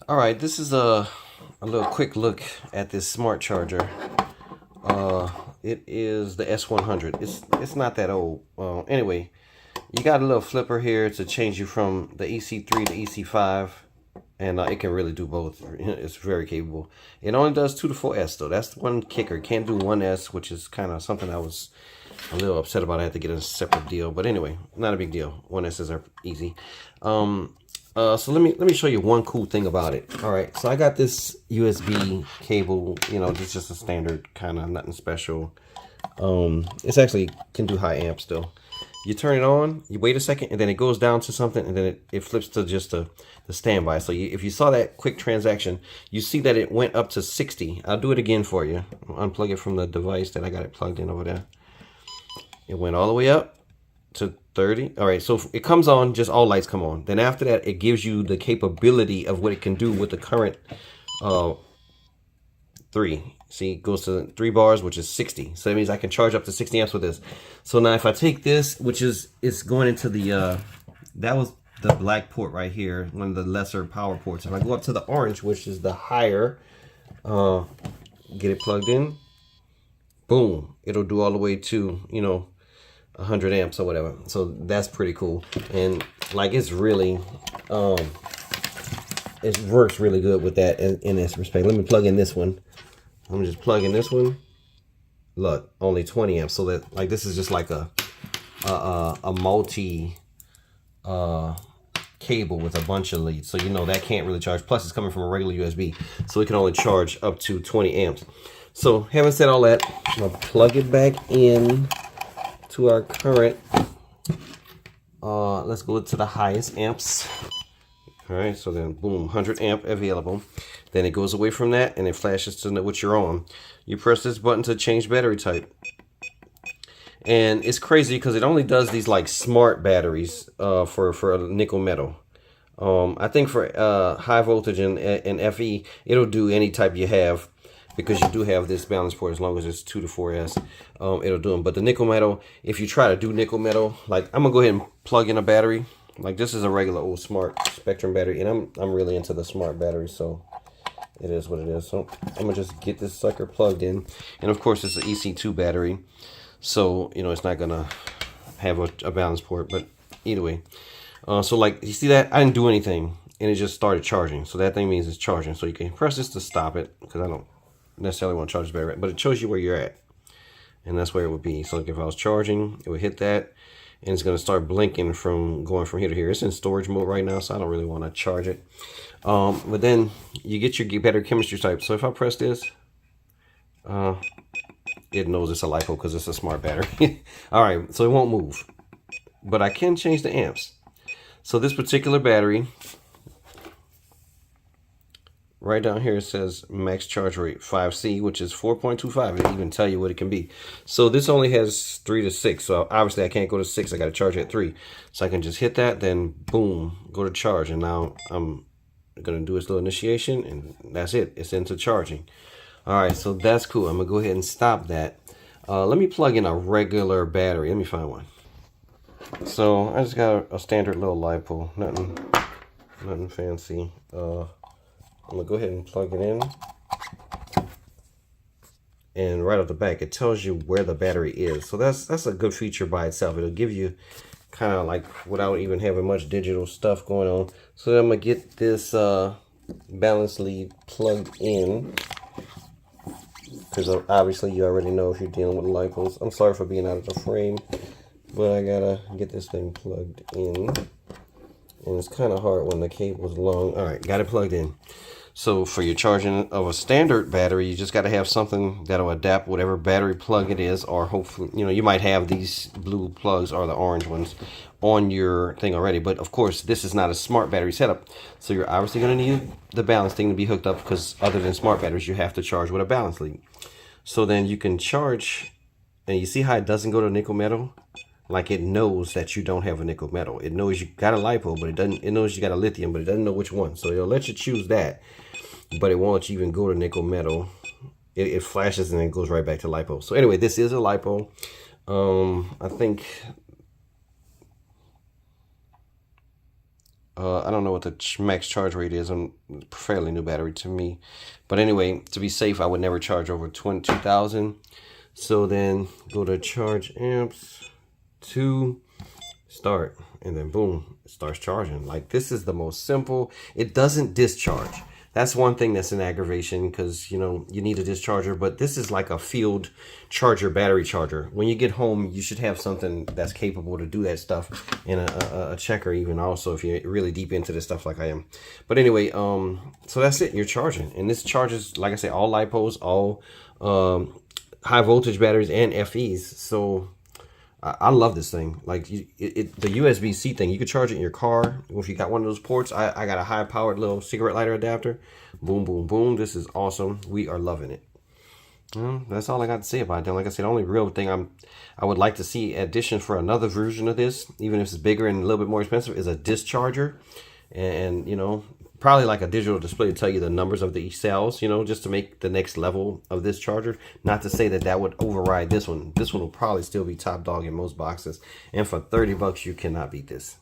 All right, this is a little quick look at this smart charger. It is the S100. It's not that old. Anyway, you got a little flipper here to change you from the EC3 to EC5, and it can really do both. It's very capable. It only does 2 to 4S though. That's the one kicker. It can't do 1S, which is kind of something I was a little upset about. I had to get a separate deal, but anyway, not a big deal. 1S's are easy. So let me show you one cool thing about it. All right, so I got this USB cable. You know, it's just a standard kind of, nothing special. It's actually can do high amps still. You turn it on, you wait a second, and then it goes down to something, and then it flips to just the standby. So if you saw that quick transaction, you see that it went up to 60. I'll do it again for you. I'll unplug it from the device that I got it plugged in over there. It went all the way up to 30. All right, so it comes on, just all lights come on. Then after that, it gives you the capability of what it can do with the current 3. See, it goes to 3 bars, which is 60. So that means I can charge up to 60 amps with this. So now if I take this, which is, it's going into the, that was the black port right here, one of the lesser power ports. If I go up to the orange, which is the higher, get it plugged in, boom, it'll do all the way to, you know, 100 amps or whatever. So that's pretty cool. And like, it's really, it works really good with that in this respect. Let me plug in this one. I'm just plugging this one. Look, only 20 amps. So that, like, this is just like a multi cable with a bunch of leads. So you know that can't really charge. Plus it's coming from a regular USB, so it can only charge up to 20 amps. So having said all that, I'm gonna plug it back in to our current. Let's go to the highest amps. All right, so then boom, 100 amp available. Then it goes away from that and it flashes to what you're on. You press this button to change battery type. And it's crazy because it only does these like smart batteries for nickel metal. I think for high voltage and FE, it'll do any type you have, because you do have this balance port as long as it's 2 to 4S. It'll do them. But the nickel metal, if you try to do nickel metal, like I'm gonna go ahead and plug in a battery. Like this is a regular old smart Spektrum battery, and I'm really into the smart batteries, so it is what it is. So I'm gonna just get this sucker plugged in, and of course it's an EC2 battery, so you know it's not gonna have a balance port. But either way, so like you see that I didn't do anything, and it just started charging. So that thing means it's charging. So you can press this to stop it, because I don't necessarily want to charge this battery, but it shows you where you're at, and that's where it would be. So like if I was charging, it would hit that, and it's going to start blinking from going from here to here. It's in storage mode right now, so I don't really want to charge it. But then you get your battery chemistry type. So if I press this, it knows it's a LiPo because it's a smart battery. All right, so it won't move, but I can change the amps. So this particular battery, right down here, it says max charge rate 5C, which is 4.25. It even tell you what it can be. So this only has 3 to 6. So obviously I can't go to 6. I got to charge at 3. So I can just hit that, then boom, go to charge. And now I'm going to do this little initiation, and that's it. It's into charging. All right, so that's cool. I'm going to go ahead and stop that. Let me plug in a regular battery. Let me find one. So I just got a standard little LiPo. Nothing fancy. I'm gonna go ahead and plug it in, and right off the back it tells you where the battery is. So that's a good feature by itself. It'll give you kind of like without even having much digital stuff going on. So I'm gonna get this balance lead plugged in, because obviously you already know if you're dealing with LiPos. I'm sorry for being out of the frame, but I gotta get this thing plugged in, and it's kind of hard when the cable's long. All right, got it plugged in. So for your charging of a standard battery, you just got to have something that'll adapt whatever battery plug it is, or hopefully, you know, you might have these blue plugs or the orange ones on your thing already. But of course, this is not a smart battery setup. So you're obviously going to need the balance thing to be hooked up, because other than smart batteries, you have to charge with a balance lead. So then you can charge, and you see how it doesn't go to nickel metal? Like it knows that you don't have a nickel metal. It knows you got a LiPo, but it knows you got a lithium, but it doesn't know which one. So it'll let you choose that, but it won't let you even go to nickel metal. It flashes and then goes right back to LiPo. So anyway, this is a LiPo. I think I don't know what the max charge rate is on a fairly new battery to me. But anyway, to be safe, I would never charge over 22,000. So then go to charge amps to start, and then boom, it starts charging. Like, this is the most simple. It doesn't discharge. That's one thing that's an aggravation, because, you know, you need a discharger, but this is like a field charger, battery charger. When you get home, you should have something that's capable to do that stuff, and a checker even also, if you're really deep into this stuff like I am. But anyway, so that's it. You're charging, and this charges, like I say, all LiPos, all high voltage batteries, and FEs. So I love this thing. Like, the USB-C thing, you could charge it in your car. If you got one of those ports, I got a high-powered little cigarette lighter adapter. Boom, boom, boom. This is awesome. We are loving it. Well, that's all I got to say about it. Like I said, the only real thing I would like to see addition for another version of this, even if it's bigger and a little bit more expensive, is a discharger. And you know, probably like a digital display to tell you the numbers of the cells, you know, just to make the next level of this charger. Not to say that that would override this one. This one will probably still be top dog in most boxes. And for 30 bucks, you cannot beat this.